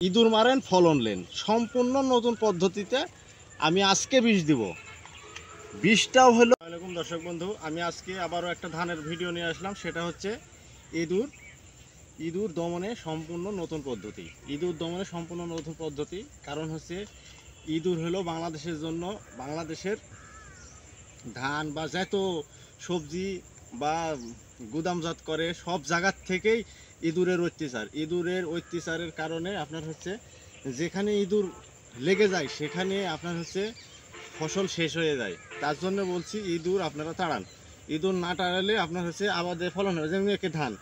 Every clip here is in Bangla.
ইঁদুর মারেন ফলন নেন, সম্পূর্ণ নতুন পদ্ধতিতে আমি আজকে বীজ দিব। বীজটাও হলো আসসালামু আলাইকুম দর্শক বন্ধু, আমি আজকে আবারও একটা ধানের ভিডিও নিয়ে আসলাম। সেটা হচ্ছে ইঁদুর দমনে সম্পূর্ণ নতুন পদ্ধতি। ইঁদুর দমনে সম্পূর্ণ নতুন পদ্ধতি কারণ হচ্ছে ইঁদুর হলো বাংলাদেশের জন্য, বাংলাদেশের ধান বা যত সবজি বা গুদামজাত করে সব জায়গার থেকেই ইঁদুরের অত্যাচারের কারণে আপনার হচ্ছে যেখানে ইঁদুর লেগে যায় সেখানে আপনার হচ্ছে ফসল শেষ হয়ে যায়। তার জন্য বলছি ইঁদুর আপনারা তাড়ান। ইঁদুর না তাড়ালে আপনার হচ্ছে আবাদের ফলন হবে। যেমন একটা ধান,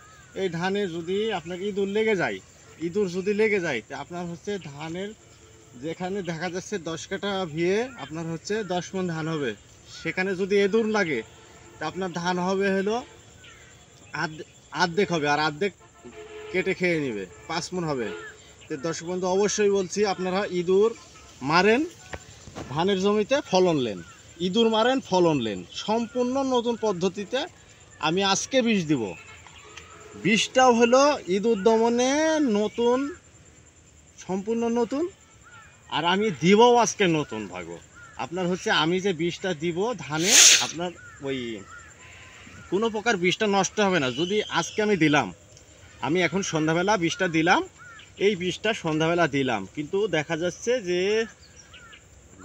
এই ধানে যদি আপনার ইঁদুর যদি লেগে যায় তা আপনার হচ্ছে ধানের যেখানে দেখা যাচ্ছে 10 কাঠা ভিয়ে আপনার হচ্ছে 10 মণ ধান হবে, সেখানে যদি ইঁদুর লাগে তা আপনার ধান হবে হলো আর্ধেক হবে, আর আর্ধেক কেটে খেয়ে নেবে, 5 মণ হবে। তো দর্শক বন্ধু অবশ্যই বলছি আপনারা ইঁদুর মারেন, ধানের জমিতে ফলন নেন। ইঁদুর মারেন ফলন নেন, সম্পূর্ণ নতুন পদ্ধতিতে আমি আজকে বীজ দিব। বীজটাও হলো ইঁদুর দমনে নতুন, সম্পূর্ণ নতুন, আর আমি দিবও আজকে নতুন ভাগ। আপনার হচ্ছে আমি যে বীজটা দিব ধানে, আপনার ওই কোনো প্রকার বীজটা নষ্ট হবে না। যদি আজকে আমি দিলাম, আমি এখন সন্ধ্যাবেলা বীজটা দিলাম, এই বীজটা সন্ধ্যাবেলা দিলাম, কিন্তু দেখা যাচ্ছে যে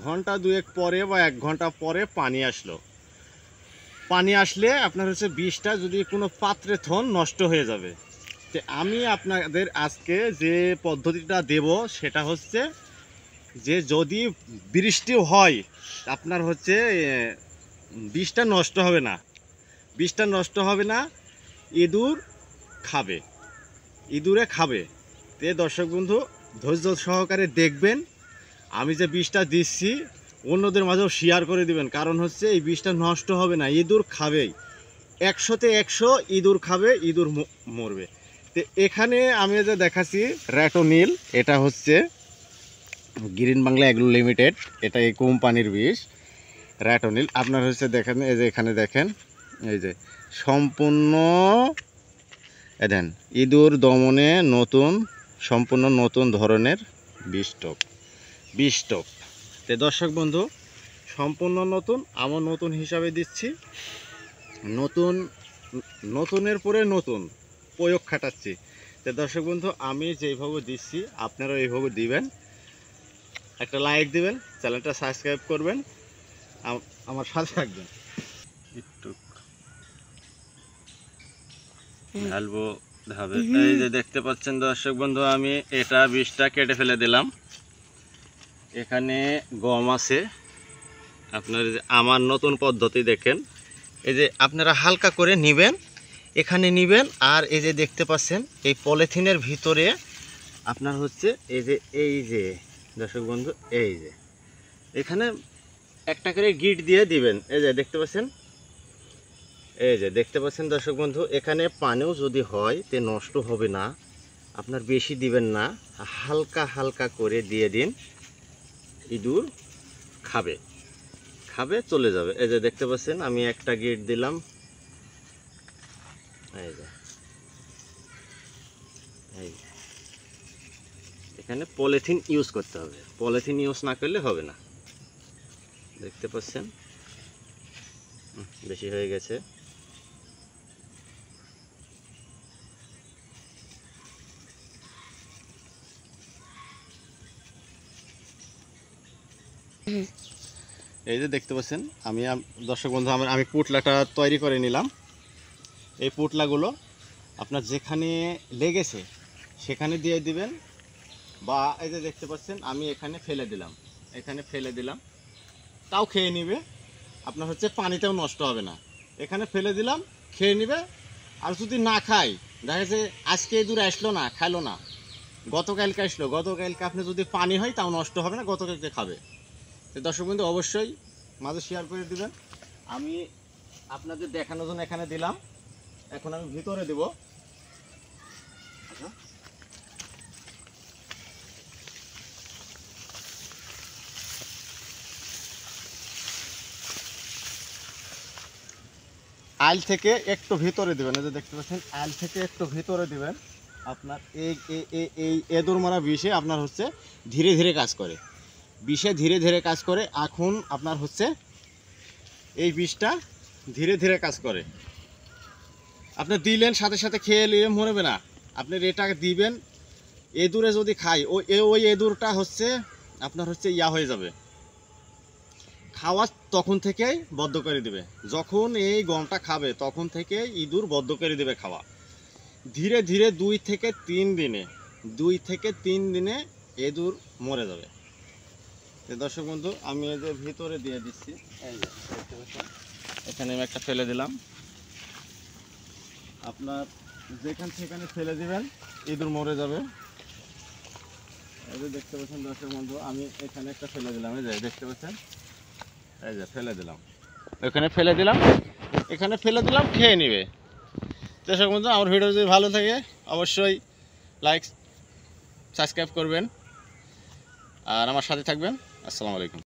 ঘন্টা দুয়েক পরে বা 1 ঘন্টা পরে পানি আসলে আপনার হচ্ছে বীজটা যদি কোনো পাত্রে থন নষ্ট হয়ে যাবে। তো আমি আপনাদের আজকে যে পদ্ধতিটা দেব সেটা হচ্ছে যে যদি বৃষ্টিও হয় আপনার হচ্ছে বীজটা নষ্ট হবে না, ইঁদুরে খাবে। তে দর্শক বন্ধু ধৈর্য সহকারে দেখবেন, আমি যে বীজটা দিচ্ছি অন্যদের মাঝেও শেয়ার করে দিবেন, কারণ হচ্ছে এই বীজটা নষ্ট হবে না, ইঁদুর খাবেই। 100তে 100 ইঁদুর খাবে, ইঁদুর মরবে। তো এখানে আমি যে দেখাচ্ছি র্যাটোনিল, এটা হচ্ছে গ্রিন বাংলা এগ্রো লিমিটেড, এটা এই কোম্পানির বীজ র্যাটোনিল। আপনার হচ্ছে দেখেন, এই যে এখানে দেখেন, এই যে সম্পূর্ণ দেন ইঁদুর দমনে সম্পূর্ণ নতুন ধরনের বীজ। তো দর্শক বন্ধু সম্পূর্ণ নতুন, আমার নতুন হিসাবে দিচ্ছি, নতুনের পরে নতুন প্রয়োগ খাটাচ্ছি। তো দর্শক বন্ধু আমি যেইভাবে দিচ্ছি আপনারা এইভাবে দিবেন, একটা লাইক দিবেন, চ্যানেলটা সাবস্ক্রাইব করবেন, আমার সাথে থাকবেন। একটু ঢালবো হবে। এই যে দেখতে পাচ্ছেন দর্শক বন্ধু, আমি এটা বীজটা কেটে ফেলে দিলাম। এখানে গম আছে। আপনার আমার নতুন পদ্ধতি দেখেন, এই যে আপনারা হালকা করে নেবেন, এখানে নেবেন, আর এই যে দেখতে পাচ্ছেন এই পলিথিনের ভিতরে আপনার হচ্ছে এই যে দর্শক বন্ধু এই যে এখানে একটা করে গিট দিয়ে দিবেন। এই যে দেখতে পাচ্ছেন দর্শক বন্ধু, এখানে পানিও যদি হয় তে নষ্ট হবে না, আপনার বেশি দিবেন না, হালকা হালকা করে দিয়ে দিন, ইঁদুর খাবে চলে যাবে। এই যে দেখতে পাচ্ছেন আমি একটা গিট দিলাম, এই এখানে পলিথিন ইউজ করতে হবে, পলিথিন ইউজ না করলে হবে না। দেখতে পাচ্ছেন বেশি হয়ে গেছে। এই যে দেখতে পাচ্ছেন আমি দর্শক বন্ধু আমি পুটলাটা তৈরি করে নিলাম। এই পুটলাগুলো আপনার যেখানে লেগেছে সেখানে দিয়ে দিবেন, বা এই যে দেখতে পাচ্ছেন আমি এখানে ফেলে দিলাম, তাও খেয়ে নিবে। আপনার হচ্ছে পানিতেও নষ্ট হবে না, এখানে ফেলে দিলাম, খেয়ে নিবে। আর যদি না খায়, দেখা যাচ্ছে আজকে ইঁদুর আসলো না, খাইলো না, গতকালকে আপনি যদি পানি হয় তাও নষ্ট হবে না, গতকালকে খাবে। তো দর্শক বন্ধু অবশ্যই মাঝে শেয়ার করে দিবেন। আমি আপনাদের দেখানোর জন্য এখানে দিলাম, এখন আমি ভিতরে দেব। আইল থেকে একটু ভিতরে দিবেন, এই যে দেখতে পাচ্ছেন আইল থেকে একটু ভিতরে দিবেন, আপনার এই এই এঁদুর মারা বিষে আপনার হচ্ছে ধীরে ধীরে কাজ করে, বিষে ধীরে ধীরে কাজ করে। এখন আপনার হচ্ছে এই বিষটা ধীরে ধীরে কাজ করে, আপনি দিলেন সাথে সাথে খেয়ে নিয়ে মরবে না, আপনি এটা দিবেন। এঁদুরে যদি খায় ওই এঁদুরটা হচ্ছে আপনার হচ্ছে ইয়া হয়ে যাবে, খাওয়া তখন থেকেই বদ্ধ করে দিবে। যখন এই গমটা খাবে তখন থেকে ইঁদুর বদ্ধ করে দিবে খাওয়া। ধীরে ধীরে 2 থেকে 3 দিনে এঁদুর মরে যাবে। দর্শক বন্ধু, আমি এই যে ভিতরে দিয়ে দিচ্ছি, এই যে দেখতে পাচ্ছেন, এখানে আমি একটা ফেলে দিলাম। আপনার যেখান সেখানে ফেলে দিবেন, ইঁদুর মরে যাবে। এই যে দেখতে পাচ্ছেন দর্শক বন্ধু, আমি এখানে একটা ফেলে দিলাম, এই যে দেখতে পাচ্ছেন, এই যে ফেলে দিলাম, এখানে ফেলে দিলাম, খেয়ে নিবে। দর্শক বন্ধু, আমার ভিডিও যদি ভালো থাকে অবশ্যই লাইক সাবস্ক্রাইব করবেন আর আমার সাথে থাকবেন। আসসালামু আলাইকুম।